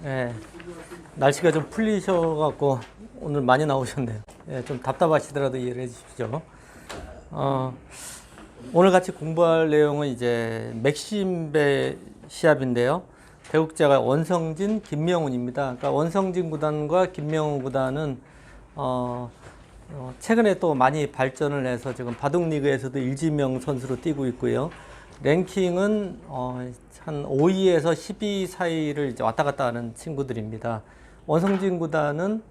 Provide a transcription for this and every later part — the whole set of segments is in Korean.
예, 날씨가 좀 풀리셔갖고 오늘 많이 나오셨네요. 예, 좀 답답하시더라도 이해를 해주십시오. 오늘 같이 공부할 내용은 이제 맥심배 시합인데요. 대국제가 원성진, 김명훈입니다. 그러니까 원성진 구단과 김명훈 구단은 최근에 또 많이 발전을 해서 지금 바둑리그에서도 일지명 선수로 뛰고 있고요. 랭킹은 한 5위에서 10위 사이를 이제 왔다 갔다 하는 친구들입니다. 원성진 구단은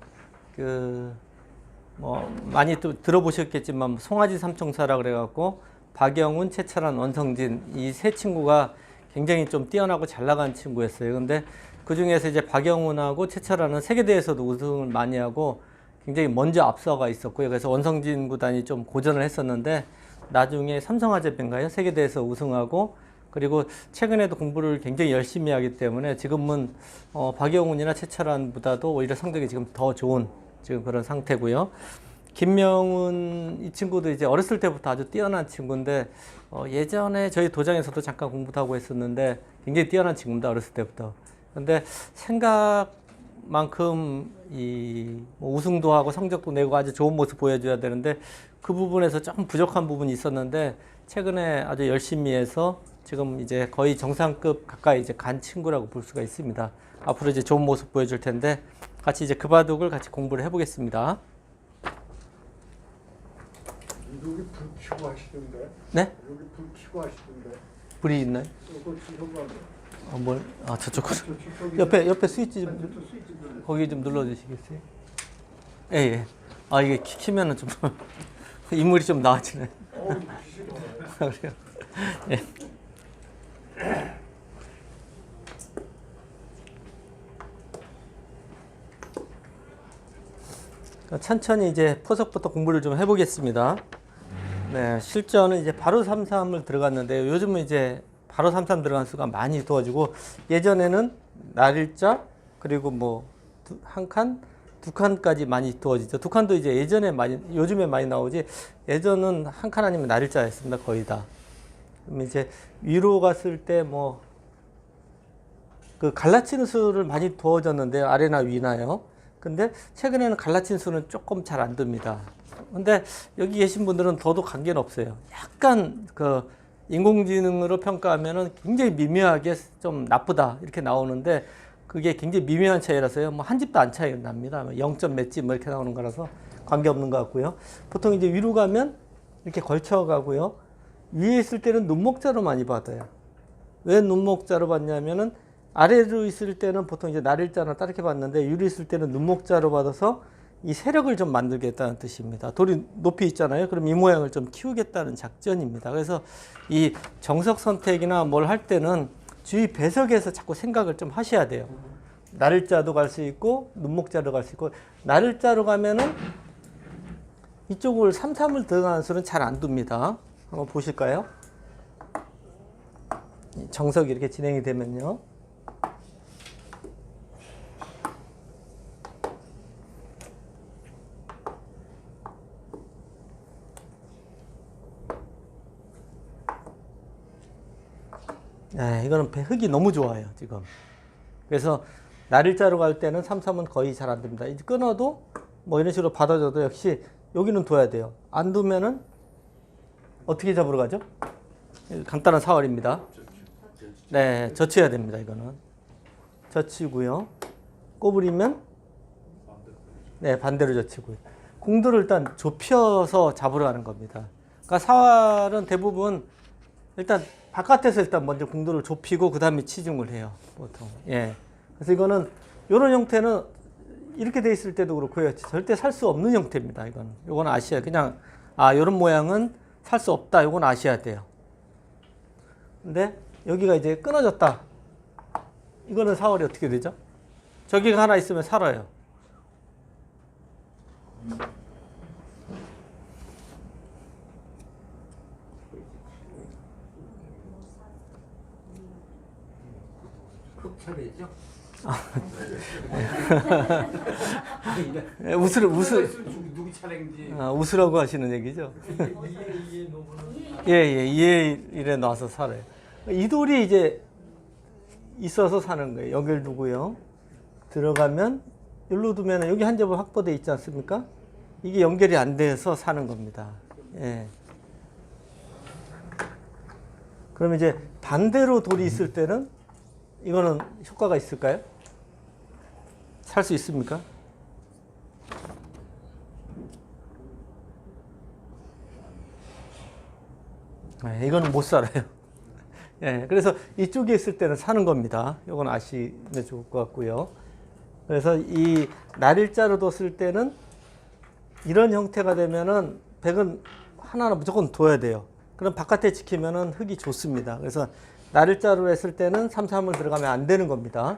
많이 또 들어보셨겠지만 송아지 삼총사라 그래갖고 박영훈, 최철환, 원성진 이 세 친구가 굉장히 좀 뛰어나고 잘 나간 친구였어요. 근데 그 중에서 이제 박영훈하고 최철환은 세계대회에서도 우승을 많이 하고 굉장히 먼저 앞서가 있었고요. 그래서 원성진 구단이 좀 고전을 했었는데 나중에 삼성화재배인가요? 세계대회에서 우승하고 그리고 최근에도 공부를 굉장히 열심히 하기 때문에 지금은 박영훈이나 최철환보다도 오히려 성적이 지금 더 좋은 지금 그런 상태고요. 김명훈 이 친구도 이제 어렸을 때부터 아주 뛰어난 친구인데 예전에 저희 도장에서도 잠깐 공부도 하고 했었는데 굉장히 뛰어난 친구입니다. 어렸을 때부터. 근데 생각만큼 뭐 우승도 하고 성적도 내고 아주 좋은 모습 보여줘야 되는데 그 부분에서 좀 부족한 부분이 있었는데 최근에 아주 열심히 해서 지금 이제 거의 정상급 가까이 이제 간 친구라고 볼 수가 있습니다. 앞으로 이제 좋은 모습 보여줄 텐데 같이 이제 그 바둑을 같이 공부를 해보겠습니다. 여기 불 켜고 하시던데? 네? 여기 불 켜고 하시던데? 불이 있나요? 저쪽으로. 옆에 스위치 좀, 거기 좀 눌러주시겠어요? 예, 예. 이게 키면은 좀, 인물이 좀 나아지네. 그래요? 예. 천천히 이제 포석부터 공부를 좀 해보겠습니다. 네, 실전은 이제 바로 3-3을 들어갔는데요. 요즘은 이제 바로 3-3 들어간 수가 많이 두어지고 예전에는 날일자 그리고 뭐 한 칸, 두 칸까지 많이 두어지죠. 두 칸도 이제 예전에 요즘에 많이 나오지 예전은 한 칸 아니면 날일자였습니다. 거의 다. 그럼 이제 위로 갔을 때 뭐 그 갈라치는 수를 많이 두어졌는데요. 아래나 위나요. 근데 최근에는 갈라친 수는 조금 잘 안 듭니다. 근데 여기 계신 분들은 더도 관계는 없어요. 약간 그 인공지능으로 평가하면은 굉장히 미묘하게 좀 나쁘다 이렇게 나오는데 그게 굉장히 미묘한 차이라서요. 뭐 한 집도 안 차이 납니다. 0점 몇 집 뭐 이렇게 나오는 거라서 관계 없는 것 같고요. 보통 이제 위로 가면 이렇게 걸쳐 가고요. 위에 있을 때는 눈목자로 많이 받아요. 왜 눈목자로 받냐면은 아래로 있을 때는 보통 이제 날일자나 따르게 받는데 위로 있을 때는 눈목자로 받아서 이 세력을 좀 만들겠다는 뜻입니다. 돌이 높이 있잖아요. 그럼 이 모양을 좀 키우겠다는 작전입니다. 그래서 이 정석 선택이나 뭘 할 때는 주위 배석에서 자꾸 생각을 좀 하셔야 돼요. 날일자도 갈 수 있고 눈목자로 갈 수 있고 날일자로 가면은 이쪽을 3-3을 들어가는 수는 잘 안 둡니다. 한번 보실까요? 정석이 이렇게 진행이 되면요. 네, 이거는 흙이 너무 좋아요, 지금. 그래서 날일자로 갈 때는 3-3은 거의 잘 안 됩니다. 이제 끊어도 뭐 이런 식으로 받아줘도 역시 여기는 둬야 돼요. 안 두면은 어떻게 잡으러 가죠? 간단한 사활입니다. 네, 젖혀야 됩니다, 이거는. 젖히고요. 꼬부리면 네, 반대로 젖히고요. 공도를 일단 좁혀서 잡으러 가는 겁니다. 그러니까 사활은 대부분 일단 바깥에서 일단 먼저 공도를 좁히고 그 다음에 치중을 해요, 보통. 예. 그래서 이거는 이런 형태는 이렇게 돼 있을 때도 그렇고요. 절대 살 수 없는 형태입니다. 이건 아셔야 그냥 이런 모양은 살 수 없다. 이건 아셔야 돼요. 근데 여기가 이제 끊어졌다. 이거는 사월이 어떻게 되죠? 저기가 하나 있으면 살아요. 차례죠? 누구 차례인지 웃으라고 하시는 얘기죠? 예, 2의 1에 나와서 살아요. 이 돌이 이제 있어서 사는 거예요. 여기를 두고요. 들어가면 여기로 두면 여기 한 점은 확보되어 있지 않습니까? 이게 연결이 안 돼서 사는 겁니다. 예. 그러면 이제 반대로 돌이 있을 때는 이거는 효과가 있을까요? 살 수 있습니까? 네, 이거는 못 살아요. 예, 그래서 이쪽에 있을 때는 사는 겁니다. 이건 아시면 좋을 것 같고요. 그래서 이 날일자로 뒀을 때는 이런 형태가 되면은 백은 하나는 무조건 둬야 돼요. 그럼 바깥에 지키면은 흙이 좋습니다. 그래서 날일자로 했을 때는 3, 3을 들어가면 안 되는 겁니다.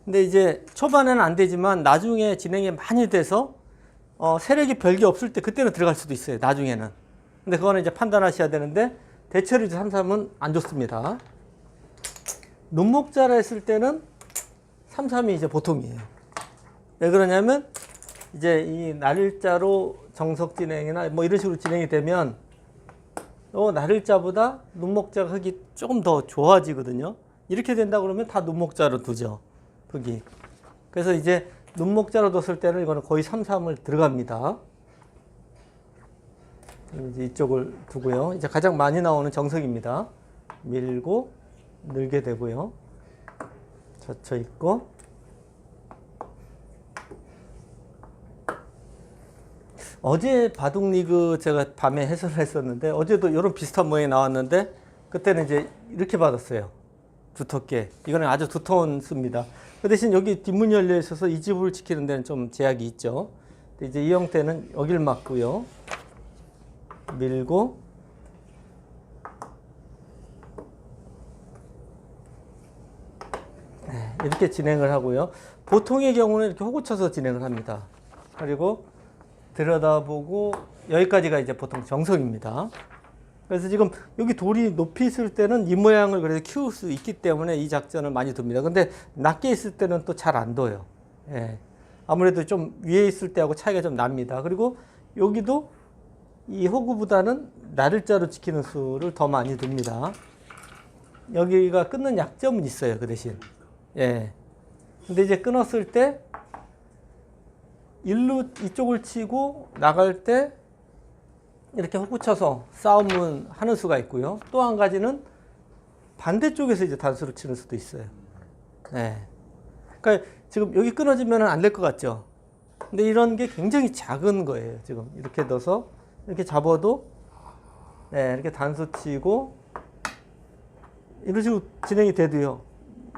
근데 이제 초반에는 안 되지만 나중에 진행이 많이 돼서 세력이 별게 없을 때 그때는 들어갈 수도 있어요. 나중에는. 근데 그거는 이제 판단하셔야 되는데 대체로 이제 3, 3은 안 좋습니다. 눈목자라 했을 때는 3, 3이 이제 보통이에요. 왜 그러냐면 이제 이 날일자로 정석 진행이나 뭐 이런 식으로 진행이 되면 날일자보다 눈목자 흙이 조금 더 좋아지거든요. 이렇게 된다 그러면 다 눈목자로 두죠. 흙이. 그래서 이제 눈목자로 뒀을 때는 이거는 거의 3, 3을 들어갑니다. 이제 이쪽을 두고요. 이제 가장 많이 나오는 정석입니다. 밀고 늘게 되고요. 젖혀 있고. 어제 바둑리그 제가 밤에 해설을 했었는데 어제도 이런 비슷한 모양이 나왔는데 그때는 이제 이렇게 받았어요. 두텁게. 이거는 아주 두터운 수입니다. 그 대신 여기 뒷문이 열려 있어서 이 집을 지키는 데는 좀 제약이 있죠. 이제 이 형태는 여길 막고요. 밀고 네, 이렇게 진행을 하고요. 보통의 경우는 이렇게 호구쳐서 진행을 합니다. 그리고 들여다보고 여기까지가 이제 보통 정석입니다. 그래서 지금 여기 돌이 높이 있을 때는 이 모양을 그래도 키울 수 있기 때문에 이 작전을 많이 둡니다. 근데 낮게 있을 때는 또 잘 안 둬요. 예. 아무래도 좀 위에 있을 때하고 차이가 좀 납니다. 그리고 여기도 이 호구보다는 날일자로 지키는 수를 더 많이 둡니다. 여기가 끊는 약점은 있어요. 그 대신. 예. 근데 이제 끊었을 때 일로 이쪽을 치고 나갈 때 이렇게 호구쳐서 싸움은 하는 수가 있고요. 또 한 가지는 반대쪽에서 이제 단수를 치는 수도 있어요. 네. 그러니까 지금 여기 끊어지면 안 될 것 같죠. 근데 이런 게 굉장히 작은 거예요. 지금 이렇게 넣어서 이렇게 잡아도 네, 이렇게 단수 치고 이런 식으로 진행이 돼도요.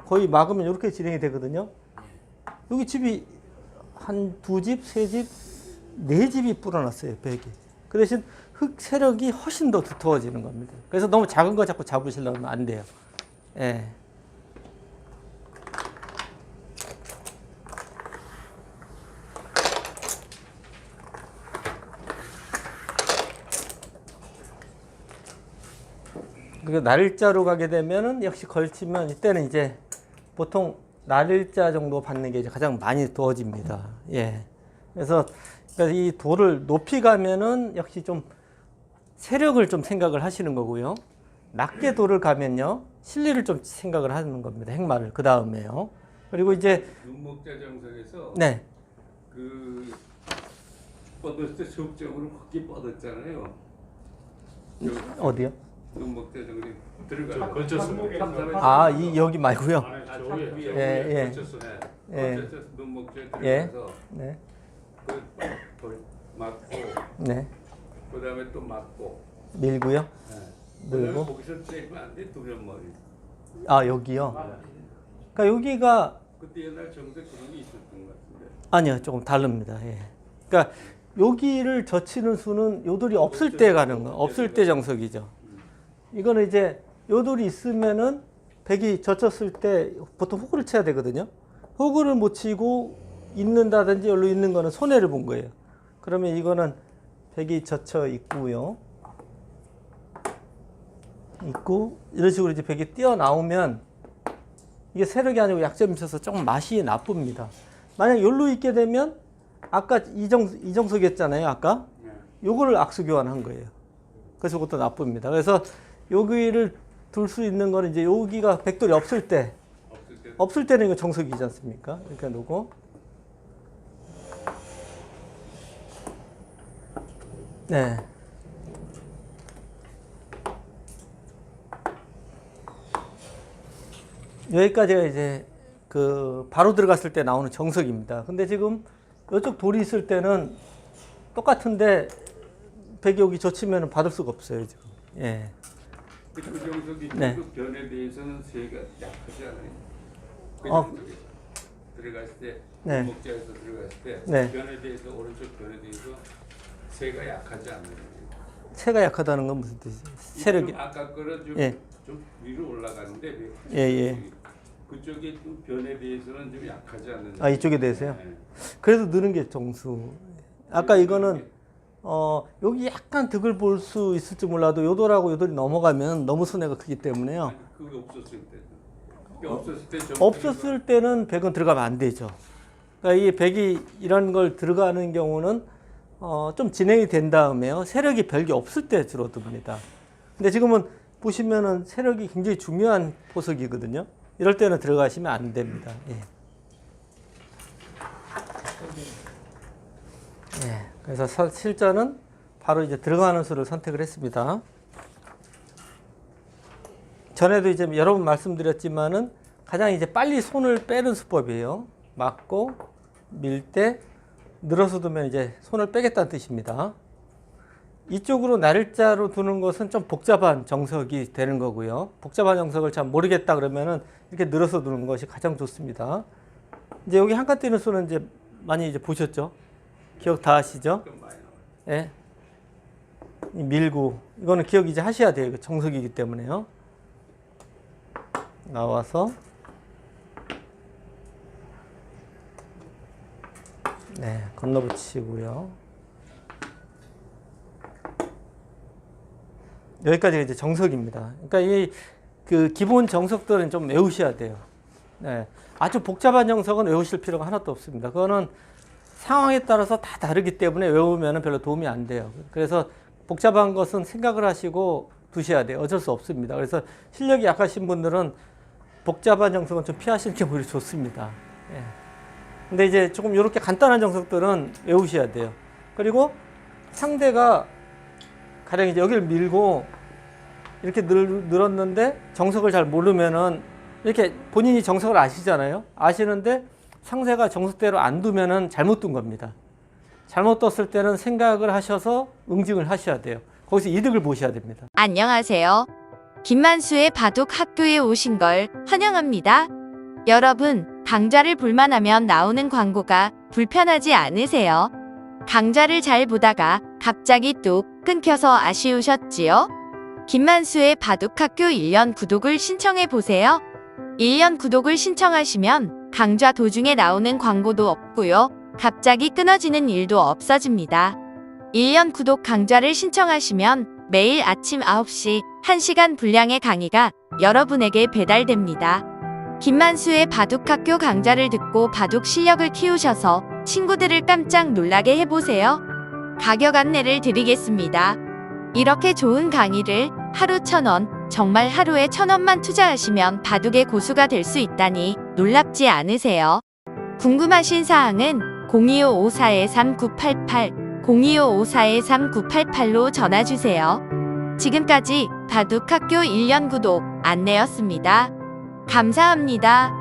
거의 막으면 이렇게 진행이 되거든요. 여기 집이 한 두 집, 세 집, 네 집이 불어났어요. 벽이. 그 대신 흙 세력이 훨씬 더 두터워지는 겁니다. 그래서 너무 작은 거 자꾸 잡으시려면 안 돼요. 예. 그리고 날일자로 가게 되면은 역시 걸치면 이때는 이제 보통 날일자 정도 받는 게 이제 가장 많이 두어집니다. 예. 그래서 이 돌을 높이 가면은 역시 좀 세력을 좀 생각을 하시는 거고요. 낮게 돌을 가면요. 실리를 좀 생각을 하는 겁니다. 행마를. 그 다음에요. 그리고 이제 눈목자 정석에서 네. 그 뻗을 때 적정으로 걷기 뻗었잖아요. 어디요? 눈목자 정석이 들어가 걸쳤어요. 아, 이 여기 말고요. 예. 예. 눈목자에 예. 들어가서 네. 그돌 맞고 네. 그다음에 또 맞고 밀고요. 늘고. 거기서 떼면 안 돼. 두면머리. 아, 여기요. 그러니까 여기가 그때 옛날 정석 그런 게 있었던 것 같은데. 아니요, 조금 다릅니다. 예. 그러니까 여기를 젖히는 수는 요돌이 없을 때 가는 거, 없을 때 정석이죠. 이거는 이제 요돌이 있으면은 백이 젖혔을 때 보통 호구를 쳐야 되거든요. 호구를 못 치고 있는다든지 여기로 있는 거는 손해를 본 거예요. 그러면 이거는 백이 젖혀 있고요. 있고 이런 식으로 이제 백이 뛰어나오면 이게 세력이 아니고 약점이 있어서 조금 맛이 나쁩니다. 만약 여기로 있게 되면 아까 이정석이었잖아요. 아까 요거를 악수 교환한 거예요. 그래서 그것도 나쁩니다. 그래서 여기를 둘 수 있는 거는 이제 여기가 백돌이 없을 때 없을 때는 이거 정석이지 않습니까? 이렇게 놓고. 네. 여기까지가 이제 그 바로 들어갔을 때 나오는 정석입니다. 근데 지금 이쪽 돌이 있을 때는 똑같은데 백이 여기 젖히면 받을 수가 없어요, 지금. 예. 그 정석이 네. 그 변에 대해서는 세가 약하지 않아요. 그 어. 정석이 들어갔을 때, 네. 목자에서 들어갔을 때 네. 변에 대해서 오른쪽 변에 대해서 세가 약하지 않아요. 체가 약하다는 건 무슨 뜻이에요? 세력이. 아까 거는 좀, 예. 좀 위로 올라가는데 예. 그쪽에 또 변에 대해서는 좀 약하지 않는. 아, 이쪽에 대해서요? 네. 그래도 느는 게 정수. 아까 이거는 여기 약간 득을 볼 수 있을지 몰라도 요돌하고 요돌이 넘어가면 너무 손해가 크기 때문에요. 아니, 그게 없었을 때. 그게 없었을 때 없었을 때는 백은 들어가면 안 되죠. 그러니까 이 백이 이런 걸 들어가는 경우는 좀 진행이 된 다음에요. 세력이 별게 없을 때 줄어듭니다. 근데 지금은 보시면은 세력이 굉장히 중요한 포석이거든요. 이럴 때는 들어가시면 안 됩니다. 예. 예. 그래서 실전은 바로 이제 들어가는 수를 선택을 했습니다. 전에도 이제 여러 번 말씀드렸지만은 가장 이제 빨리 손을 빼는 수법이에요. 맞고 밀 때 늘어서 두면 이제 손을 빼겠다는 뜻입니다. 이쪽으로 날짜로 두는 것은 좀 복잡한 정석이 되는 거고요. 복잡한 정석을 잘 모르겠다 그러면은 이렇게 늘어서 두는 것이 가장 좋습니다. 이제 여기 한칸 뜨는 수는 이제 많이 이제 보셨죠? 기억 다 하시죠? 좀 많이 나와요. 예. 이 밀고 이거는 기억 이제 하셔야 돼요. 이거 정석이기 때문에요. 나와서 네, 건너붙이고요. 여기까지가 이제 정석입니다. 그러니까 이 그 기본 정석들은 좀 외우셔야 돼요. 네, 아주 복잡한 정석은 외우실 필요가 하나도 없습니다. 그거는 상황에 따라서 다 다르기 때문에 외우면 별로 도움이 안 돼요. 그래서 복잡한 것은 생각을 하시고 두셔야 돼요. 어쩔 수 없습니다. 그래서 실력이 약하신 분들은 복잡한 정석은 좀 피하시는 게 오히려 좋습니다. 예. 근데 이제 조금 이렇게 간단한 정석들은 외우셔야 돼요. 그리고 상대가 가령 이제 여기를 밀고 이렇게 늘었는데 정석을 잘 모르면은 이렇게 본인이 정석을 아시잖아요. 아시는데 상대가 정석대로 안 두면은 잘못 둔 겁니다. 잘못 뒀을 때는 생각을 하셔서 응징을 하셔야 돼요. 거기서 이득을 보셔야 됩니다. 안녕하세요. 김만수의 바둑 학교에 오신 걸 환영합니다. 여러분, 강좌를 볼만하면 나오는 광고가 불편하지 않으세요? 강좌를 잘 보다가 갑자기 뚝 끊겨서 아쉬우셨지요? 김만수의 바둑학교 1년 구독을 신청해 보세요. 1년 구독을 신청하시면 강좌 도중에 나오는 광고도 없고요. 갑자기 끊어지는 일도 없어집니다. 1년 구독 강좌를 신청하시면 매일 아침 9시 1시간 분량의 강의가 여러분에게 배달됩니다. 김만수의 바둑학교 강좌를 듣고 바둑 실력을 키우셔서 친구들을 깜짝 놀라게 해보세요. 가격 안내를 드리겠습니다. 이렇게 좋은 강의를 하루 1,000원, 정말 하루에 1,000원만 투자하시면 바둑의 고수가 될 수 있다니 놀랍지 않으세요? 궁금하신 사항은 025-54-3988, 025-54-3988로 전화주세요. 지금까지 바둑학교 1년 구독 안내였습니다. 감사합니다.